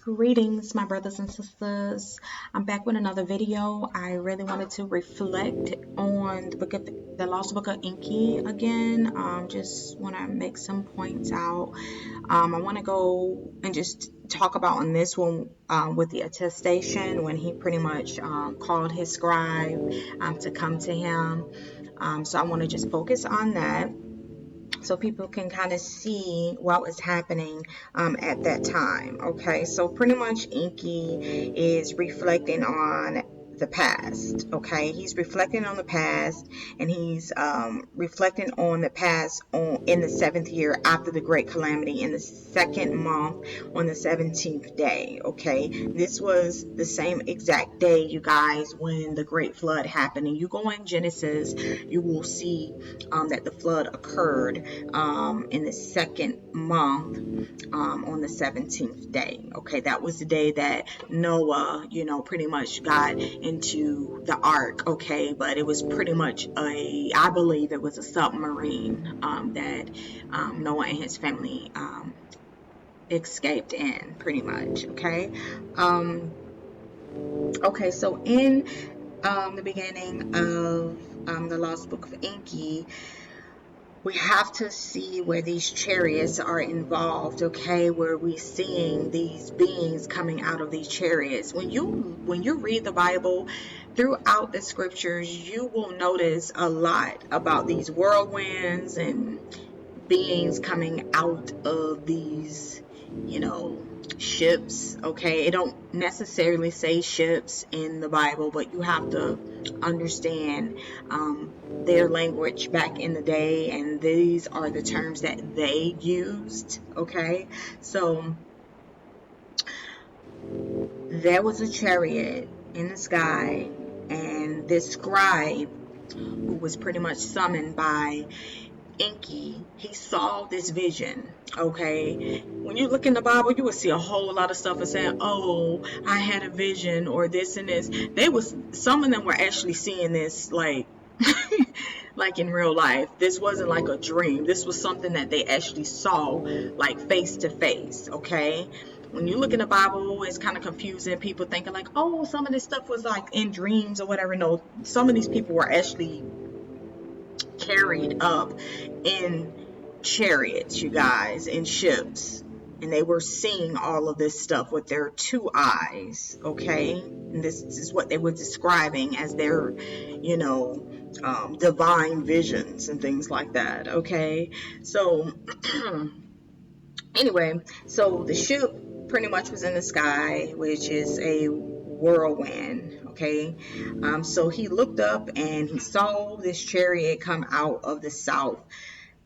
Greetings, my brothers and sisters. I'm back with another video. I really wanted to reflect on the lost book of Enki again. Just want to make some points out. I want to go and just talk about on this one with the attestation when he pretty much called his scribe to come to him. So I want to just focus on that, so people can kind of see what was happening at that time. Okay, so pretty much Enki is reflecting on the past. Okay, he's reflecting on the past, and he's reflecting on the past in the 7th year after the great calamity, in the 2nd month, on the 17th day. Okay, this was the same exact day, you guys, when the great flood happened. And you go in Genesis, you will see that the flood occurred in the 2nd month, on the 17th day. Okay, that was the day that Noah, pretty much got into the ark. Okay, but it was pretty much I believe it was a submarine that Noah and his family escaped in, pretty much. Okay. Okay, so in the beginning of the Lost Book of Enki, we have to see where these chariots are involved. Okay, where we seeing these beings coming out of these chariots. When you read the Bible, throughout the scriptures, you will notice a lot about these whirlwinds and beings coming out of these, ships. Okay, it don't necessarily say ships in the Bible, but you have to understand their language back in the day, and these are the terms that they used. Okay, so there was a chariot in the sky, and this scribe, who was pretty much summoned by Enki, he saw this vision. Okay, when you look in the Bible, you will see a whole lot of stuff and saying, "Oh, I had a vision," or this and this. Some of them were actually seeing this like like in real life. This wasn't like a dream. This was something that they actually saw, like face to face. Okay, when you look in the Bible, it's kind of confusing. People thinking like, "Oh, some of this stuff was like in dreams or whatever." No, some of these people were actually carried up in chariots, you guys, in ships, and they were seeing all of this stuff with their 2 eyes. Okay, and this is what they were describing as their divine visions and things like that. Okay, so anyway, so the ship pretty much was in the sky, which is a whirlwind. Okay, so he looked up and he saw this chariot come out of the south.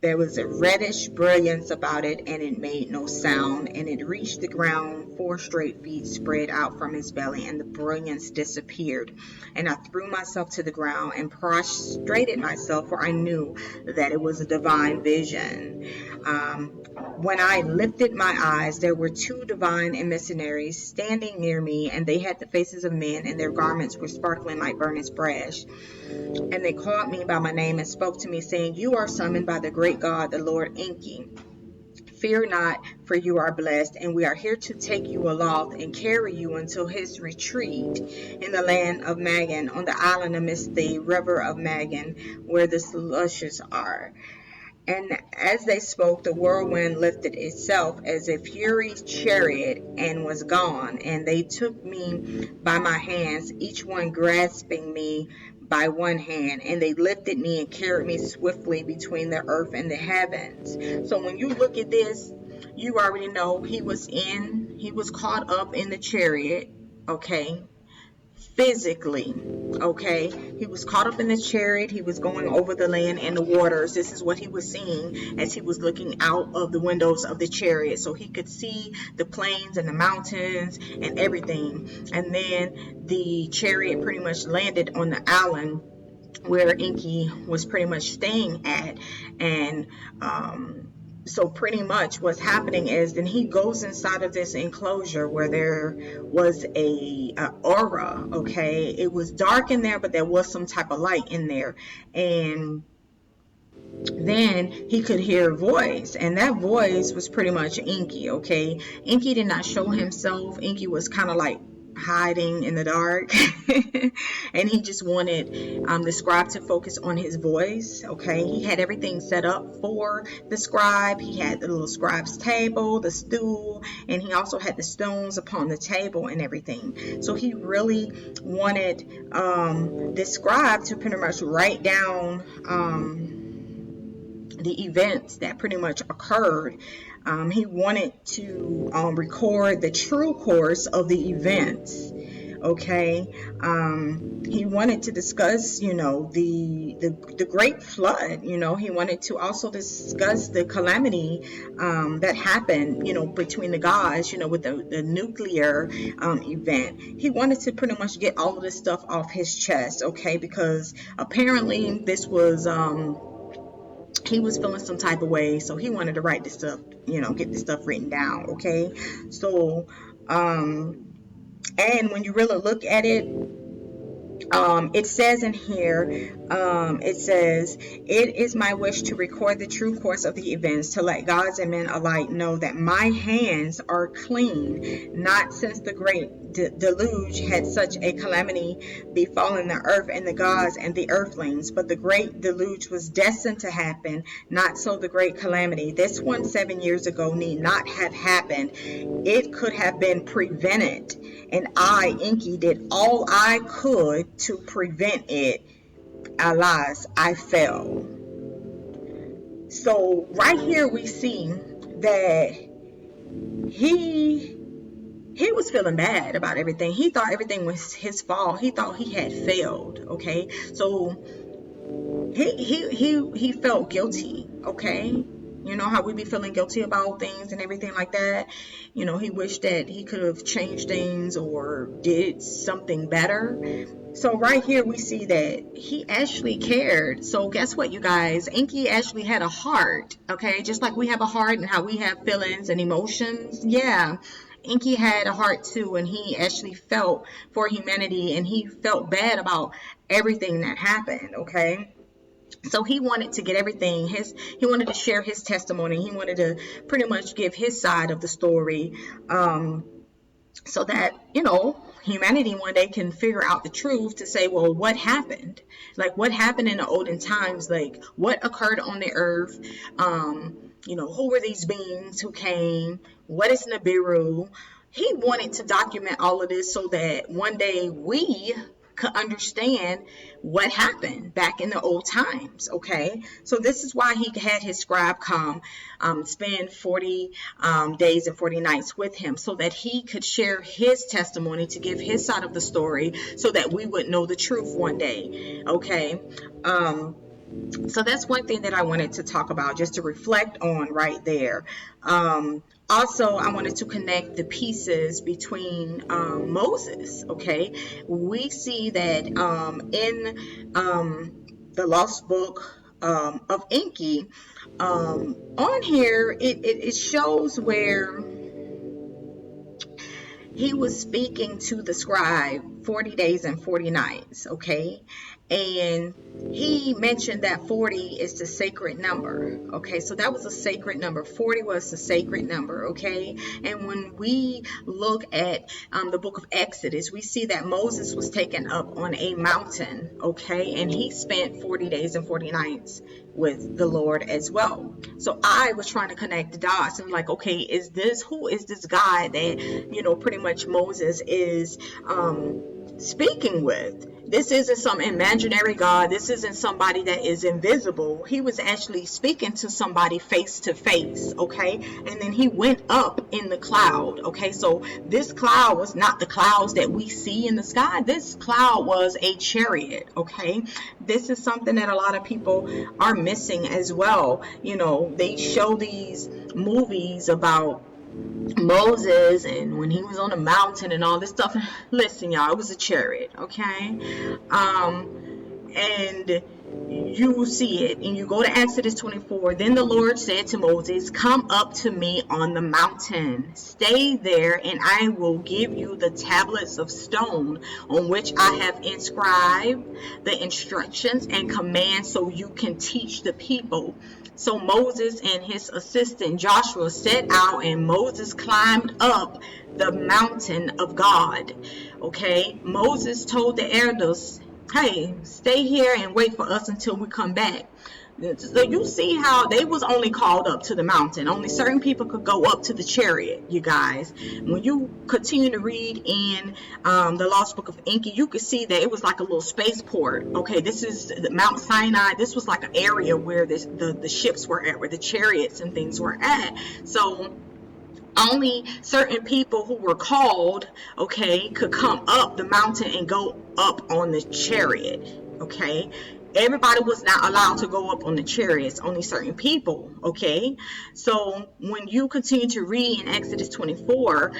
There was a reddish brilliance about it, and it made no sound, and it reached the ground 4 straight feet spread out from his belly, and the brilliance disappeared. And I threw myself to the ground and prostrated myself, for I knew that it was a divine vision. When I lifted my eyes, there were 2 divine emissaries standing near me, and they had the faces of men, and their garments were sparkling like burnished brass. And they called me by my name and spoke to me, saying, "You are summoned by the great God, the Lord Enki. Fear not, for you are blessed, and we are here to take you aloft and carry you until his retreat in the land of Magan, on the island amidst the river of Magan, where the slushes are." And as they spoke, the whirlwind lifted itself as a fury chariot and was gone. And they took me by my hands, each one grasping me by one hand, and they lifted me and carried me swiftly between the earth and the heavens. So when you look at this, you already know he was caught up in the chariot. Okay, physically. Okay, he was caught up in the chariot. He was going over the land and the waters. This is what he was seeing as he was looking out of the windows of the chariot, so he could see the plains and the mountains and everything. And then the chariot pretty much landed on the island where Enki was pretty much staying at. And so pretty much what's happening is then he goes inside of this enclosure where there was a aura. Okay, it was dark in there, but there was some type of light in there. And then he could hear a voice, and that voice was pretty much Enki. Okay, Enki did not show himself. Enki was kind of like hiding in the dark and he just wanted the scribe to focus on his voice. Okay, he had everything set up for the scribe. He had the little scribe's table, the stool, and he also had the stones upon the table and everything. So he really wanted this scribe to pretty much write down the events that pretty much occurred. He wanted to record the true course of the events. Okay, he wanted to discuss, the great flood. He wanted to also discuss the calamity that happened, between the gods, with the nuclear event. He wanted to pretty much get all of this stuff off his chest. Okay, because apparently this was he was feeling some type of way, so he wanted to write this stuff, get this stuff written down. Okay, so and when you really look at it, it says in here, it says, "It is my wish to record the true course of the events, to let gods and men alike know that my hands are clean. Not since the great deluge had such a calamity befallen the earth and the gods and the earthlings, but the great deluge was destined to happen. Not so the great calamity. This one 7 years ago need not have happened. It could have been prevented, and I, Enki, did all I could to prevent it. Alas, I fell." So right here we see that he was feeling bad about everything. He thought everything was his fault. He thought he had failed. Okay, so he felt guilty. Okay, you know how we be feeling guilty about things and everything like that. He wished that he could have changed things or did something better. So right here we see that he actually cared. So guess what, you guys? Enki actually had a heart. Okay, just like we have a heart and how we have feelings and emotions. Yeah, Enki had a heart too, and he actually felt for humanity, and he felt bad about everything that happened. Okay, so he wanted to get everything he wanted to share his testimony. He wanted to pretty much give his side of the story, so that humanity one day can figure out the truth, to say, well, what happened? Like, what happened in the olden times? Like, what occurred on the earth? Who were these beings who came? What is Nibiru? He wanted to document all of this so that one day we could understand what happened back in the old times. Okay, so this is why he had his scribe come spend 40 days and 40 nights with him, so that he could share his testimony, to give his side of the story, so that we would know the truth one day. Okay, so that's one thing that I wanted to talk about, just to reflect on right there. Also, I wanted to connect the pieces between Moses. Okay, we see that in the lost book of Enki, on here it shows where he was speaking to the scribe 40 days and 40 nights. Okay, and he mentioned that 40 is the sacred number. Okay, so that was a sacred number. 40 was the sacred number. Okay, and when we look at the book of Exodus, we see that Moses was taken up on a mountain. Okay, and he spent 40 days and 40 nights with the Lord as well. So I was trying to connect the dots, and like, okay, who is this guy that pretty much Moses is speaking with? This isn't some imaginary God. This isn't somebody that is invisible. He was actually speaking to somebody face to face. Okay, and then he went up in the cloud. Okay, so this cloud was not the clouds that we see in the sky. This cloud was a chariot. Okay, this is something that a lot of people are missing as well. They show these movies about Moses and when he was on the mountain and all this stuff. Listen, y'all, it was a chariot. Okay, and you will see it, and you go to Exodus 24. Then the Lord said to Moses, come up to me on the mountain, stay there, and I will give you the tablets of stone on which I have inscribed the instructions and commands, so you can teach the people. So Moses and his assistant Joshua set out, and Moses climbed up the mountain of God. Okay, Moses told the elders, hey, stay here and wait for us until we come back. So you see how they was only called up to the mountain. Only certain people could go up to the chariot, you guys. When you continue to read in the Lost Book of Enki, you could see that it was like a little spaceport. Okay, this is the Mount Sinai. This was like an area where the ships were at, where the chariots and things were at. So only certain people who were called, okay, could come up the mountain and go up on the chariot. Okay, everybody was not allowed to go up on the chariots, only certain people. Okay, so when you continue to read in Exodus 24,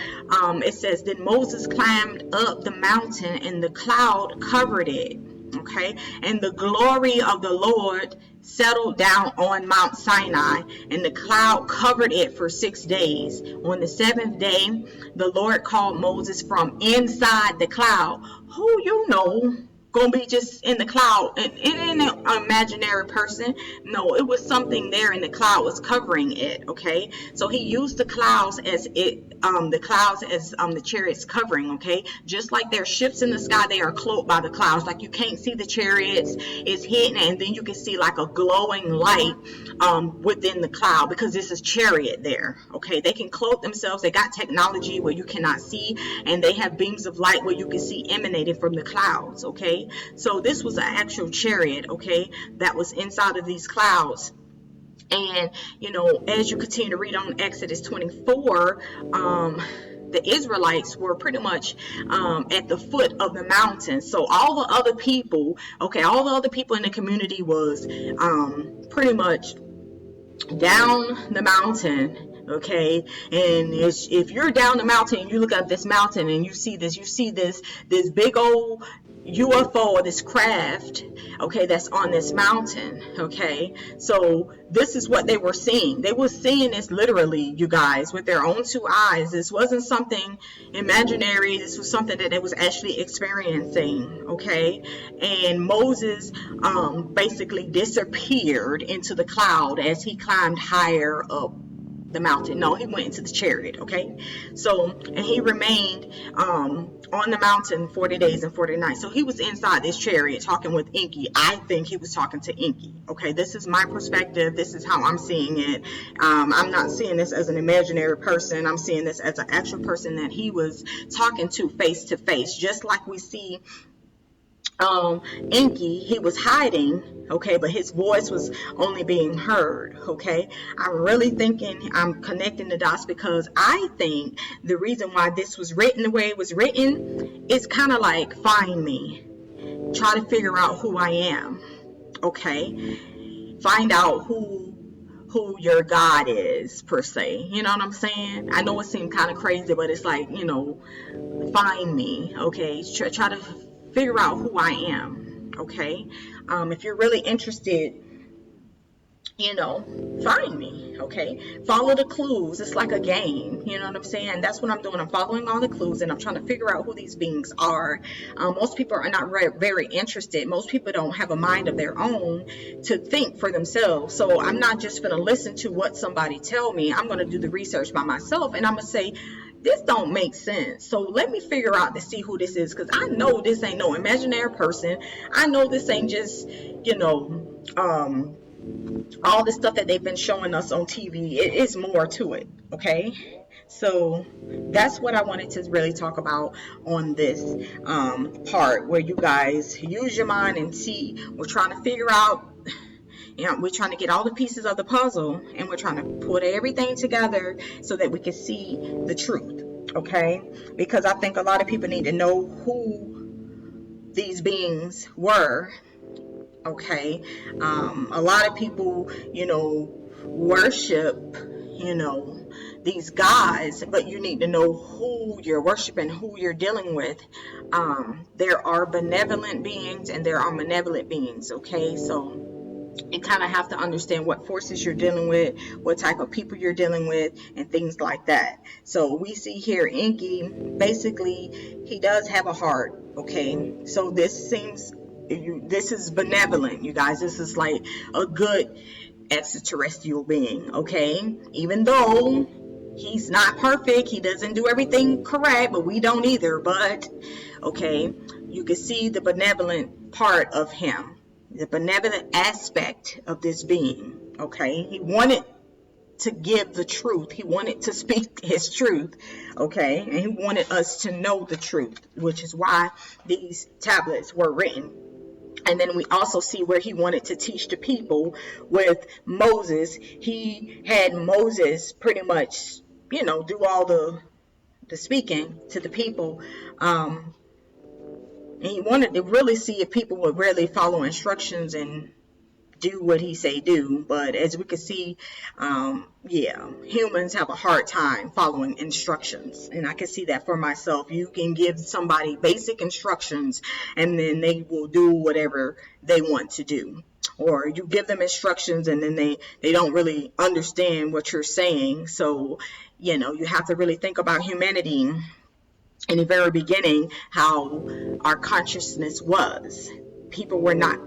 it says, then Moses climbed up the mountain and the cloud covered it. Okay, and the glory of the Lord settled down on Mount Sinai, and the cloud covered it for 6 days. On the seventh day, the Lord called Moses from inside the cloud. Who you know gonna be just in the cloud? It ain't an imaginary person. No, it was something there, and the cloud was covering it. Okay, so he used the clouds as the chariots covering. Okay, just like their ships in the sky, they are cloaked by the clouds. Like you can't see the chariots, it's hidden, and then you can see like a glowing light within the cloud, because this is chariot there. Okay, they can cloak themselves. They got technology where you cannot see, and they have beams of light where you can see emanating from the clouds. Okay, so this was an actual chariot, okay, that was inside of these clouds. And as you continue to read on Exodus 24, the Israelites were pretty much at the foot of the mountain. So all the other people, all the other people in the community was pretty much down the mountain. Okay, and if you're down the mountain and you look at this mountain and you see this big old UFO, this craft, okay, that's on this mountain. Okay, so this is what they were seeing. They were seeing this literally, you guys, with their own two eyes. This wasn't something imaginary. This was something that they was actually experiencing. Okay, and Moses basically disappeared into the cloud as he climbed higher up the mountain. No, he went into the chariot. Okay, so, and he remained on the mountain 40 days and 40 nights. So he was inside this chariot talking with Enki. I think he was talking to Enki. Okay, this is my perspective. This is how I'm seeing it. I'm not seeing this as an imaginary person. I'm seeing this as an actual person that he was talking to face, just like we see Enki. He was hiding, okay, but his voice was only being heard. Okay, I'm really thinking, I'm connecting the dots, because I think the reason why this was written the way it was written is kind of like, find me, try to figure out who I am. Okay, find out who your God is, per se. You know what I'm saying? I know it seemed kind of crazy, but it's like, find me. Okay, try to figure out who I am. Okay, if you're really interested, find me. Okay, follow the clues. It's like a game. You know what I'm saying? That's what I'm doing. I'm following all the clues, and I'm trying to figure out who these beings are. Most people are not very interested. Most people don't have a mind of their own to think for themselves. So I'm not just going to listen to what somebody tell me. I'm going to do the research by myself, and I'm going to say, this don't make sense. So let me figure out to see who this is, because I know this ain't no imaginary person. I know this ain't just, all the stuff that they've been showing us on TV. It is more to it. Okay, so that's what I wanted to really talk about on this part, where you guys use your mind and see. We're trying to figure out, we're trying to get all the pieces of the puzzle, and we're trying to put everything together so that we can see the truth. Okay, because I think a lot of people need to know who these beings were. Okay, a lot of people, worship, these gods, but you need to know who you're worshiping, who you're dealing with. There are benevolent beings and there are malevolent beings, okay? So you kind of have to understand what forces you're dealing with, what type of people you're dealing with, and things like that. So we see here Enki, basically, he does have a heart, okay? So this is benevolent, you guys. This is like a good extraterrestrial being, okay? Even though he's not perfect, he doesn't do everything correct, but we don't either. But okay, you can see the benevolent part of him, the benevolent aspect of this being. Okay, he wanted to give the truth, he wanted to speak his truth, okay, and he wanted us to know the truth, which is why these tablets were written. And then we also see where he wanted to teach the people with Moses. He had Moses pretty much, do all the speaking to the people. And he wanted to really see if people would really follow instructions and do what he say do. But as we can see, humans have a hard time following instructions, and I can see that for myself. You can give somebody basic instructions and then they will do whatever they want to do, or you give them instructions and then they don't really understand what you're saying. So you have to really think about humanity in the very beginning, how our consciousness was. People were not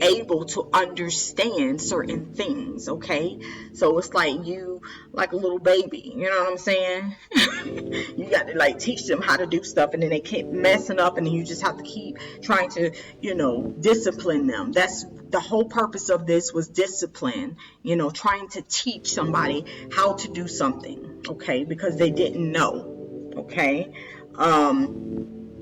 able to understand certain things, okay? So it's like you, like a little baby, you know what I'm saying? You got to like teach them how to do stuff, and then they keep messing up, and then you just have to keep trying to, discipline them. That's the whole purpose of this, was discipline, trying to teach somebody how to do something, okay? Because they didn't know, okay?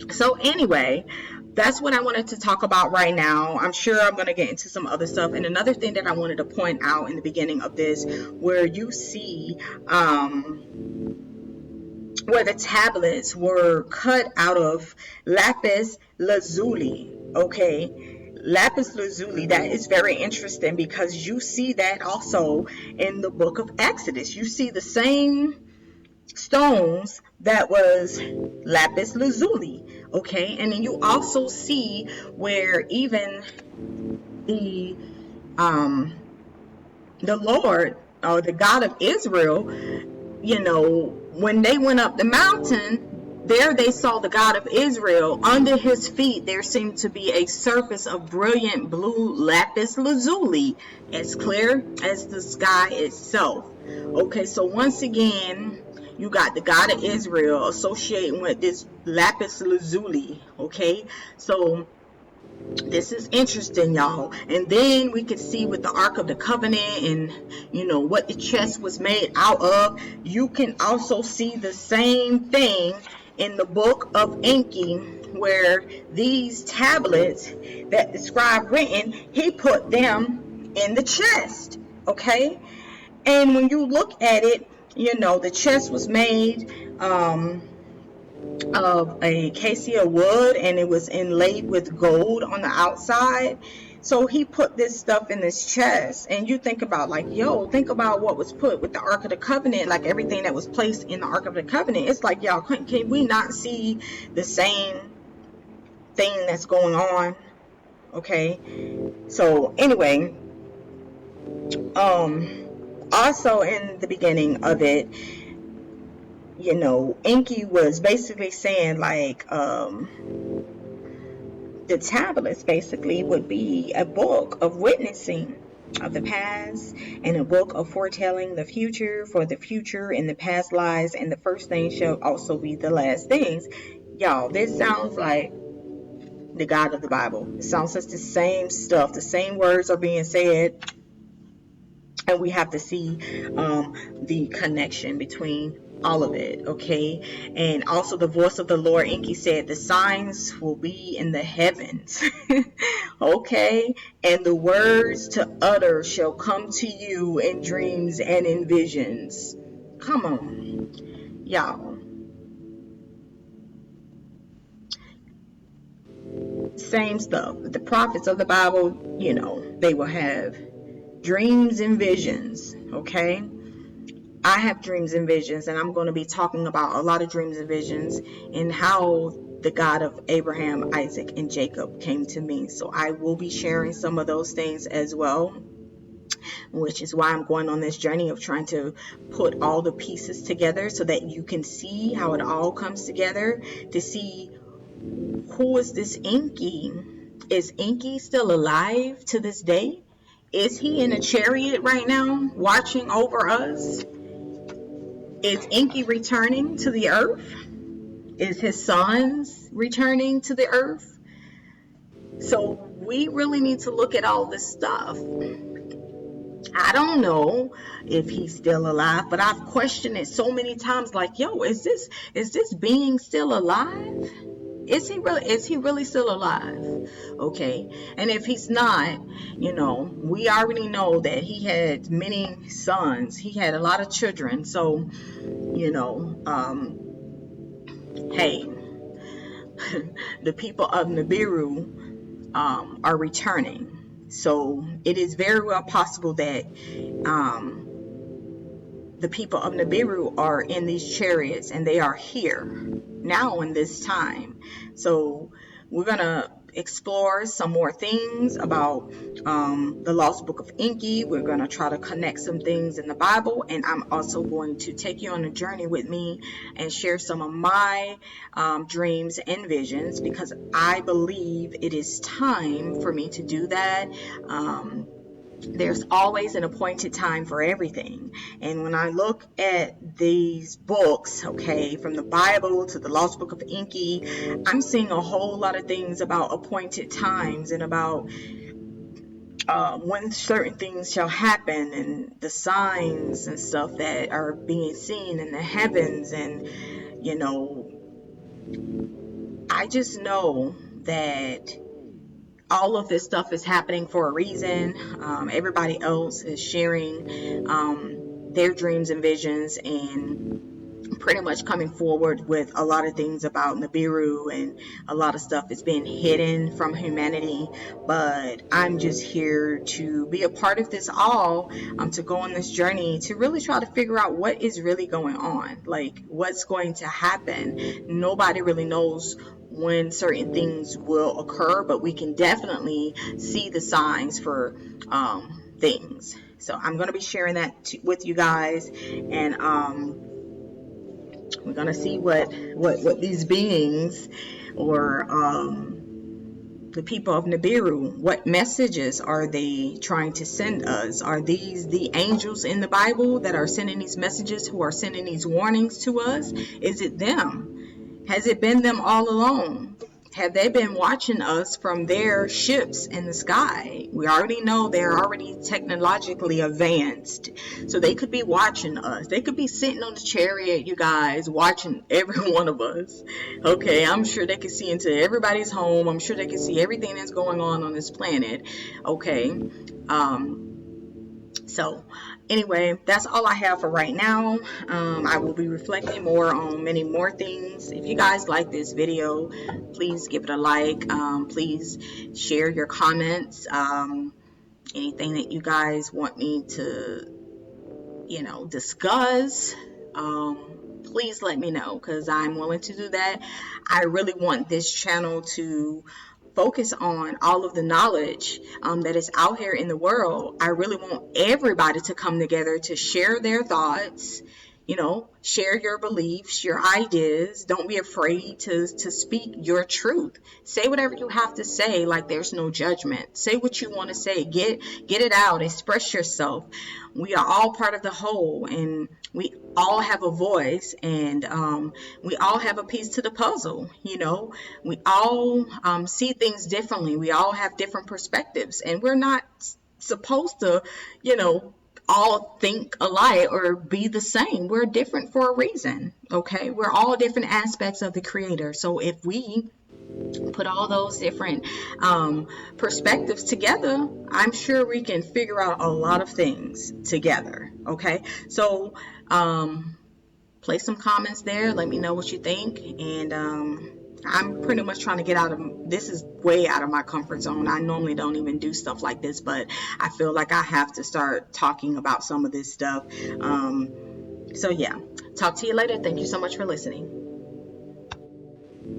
So anyway, that's what I wanted to talk about right now. I'm sure I'm going to get into some other stuff. And another thing that I wanted to point out in the beginning of this, where you see where the tablets were cut out of lapis lazuli, okay? Lapis lazuli, that is very interesting, because you see that also in the book of Exodus. You see the same stones that was lapis lazuli, okay? And then you also see where even the Lord, or the God of Israel, when they went up the mountain, there they saw the God of Israel. Under his feet there seemed to be a surface of brilliant blue lapis lazuli, as clear as the sky itself. Okay, so once again, you got the God of Israel associating with this lapis lazuli, okay? So this is interesting, y'all. And then we could see with the Ark of the Covenant and, what the chest was made out of. You can also see the same thing in the book of Enki, where these tablets that the scribe written, he put them in the chest, okay? And when you look at it, the chest was made of a acacia wood, and it was inlaid with gold on the outside. So he put this stuff in this chest, and you think about think about what was put with the Ark of the Covenant, like everything that was placed in the Ark of the Covenant. It's like, y'all, can we not see the same thing that's going on? Okay, so anyway, also in the beginning of it, Enki was basically saying the tablets basically would be a book of witnessing of the past, and a book of foretelling the future. For the future in the past lies, and the first things shall also be the last things. Y'all, this sounds like the God of the Bible. It sounds like the same stuff. The same words are being said. And we have to see the connection between all of it, okay? And also the voice of the Lord, Enki said, the signs will be in the heavens, okay? And the words to utter shall come to you in dreams and in visions. Come on, y'all. Same stuff. The prophets of the Bible, they will have dreams and visions, okay? I have dreams and visions, and I'm going to be talking about a lot of dreams and visions and how the God of Abraham, Isaac, and Jacob came to me. So I will be sharing some of those things as well, which is why I'm going on this journey of trying to put all the pieces together so that you can see how it all comes together, to see who is this Enki. Is Enki still alive to this day? Is he in a chariot right now watching over us? Is Enki returning to the earth? Is his sons returning to the earth? So we really need to look at all this stuff. I don't know if he's still alive, but I've questioned it so many times, like, yo, is this being still alive? Is he really still alive? Okay. And if he's not, we already know that he had many sons. He had a lot of children. So, hey, the people of Nibiru are returning. So it is very well possible that the people of Nibiru are in these chariots, and they are here now in this time. So we're going to explore some more things about the lost book of Enki. We're going to try to connect some things in the Bible, and I'm also going to take you on a journey with me and share some of my dreams and visions, because I believe it is time for me to do that. There's always an appointed time for everything. And when I look at these books, okay, from the Bible to the Lost Book of Enki, I'm seeing a whole lot of things about appointed times and about when certain things shall happen, and the signs and stuff that are being seen in the heavens. And, I just know that all of this stuff is happening for a reason. Everybody else is sharing their dreams and visions, and pretty much coming forward with a lot of things about Nibiru, and a lot of stuff is being hidden from humanity. But I'm just here to be a part of this all, to go on this journey to really try to figure out what is really going on, like what's going to happen. Nobody really knows when certain things will occur, but we can definitely see the signs for things. So I'm going to be sharing that with you guys, and we're going to see what these beings, or the people of Nibiru, what messages are they trying to send us? Are these the angels in the Bible that are sending these messages, who are sending these warnings to us? Is it them? Has it been them all along? Have they been watching us from their ships in the sky? We already know they're already technologically advanced, so they could be watching us. They could be sitting on the chariot, you guys, watching every one of us. Okay, I'm sure they could see into everybody's home. I'm sure they could see everything that's going on this planet. Okay, so anyway, that's all I have for right now. I will be reflecting more on many more things. If you guys like this video, please give it a like. Please share your comments. Anything that you guys want me to, discuss, please let me know, because I'm willing to do that. I really want this channel to focus on all of the knowledge that is out here in the world. I really want everybody to come together to share their thoughts, share your beliefs, your ideas. Don't be afraid to speak your truth. Say whatever you have to say, like there's no judgment. Say what you want to say. Get it out. Express yourself. We are all part of the whole, and we all have a voice, and we all have a piece to the puzzle. We all see things differently. We all have different perspectives, and we're not supposed to, all think alike or be the same. We're different for a reason. Okay, we're all different aspects of the Creator. So if we put all those different perspectives together, I'm sure we can figure out a lot of things together. Okay, so place some comments there. Let me know what you think, and I'm pretty much trying to get out of this. Is way out of my comfort zone. I normally don't even do stuff like this, but I feel like I have to start talking about some of this stuff. So yeah, talk to you later. Thank you so much for listening.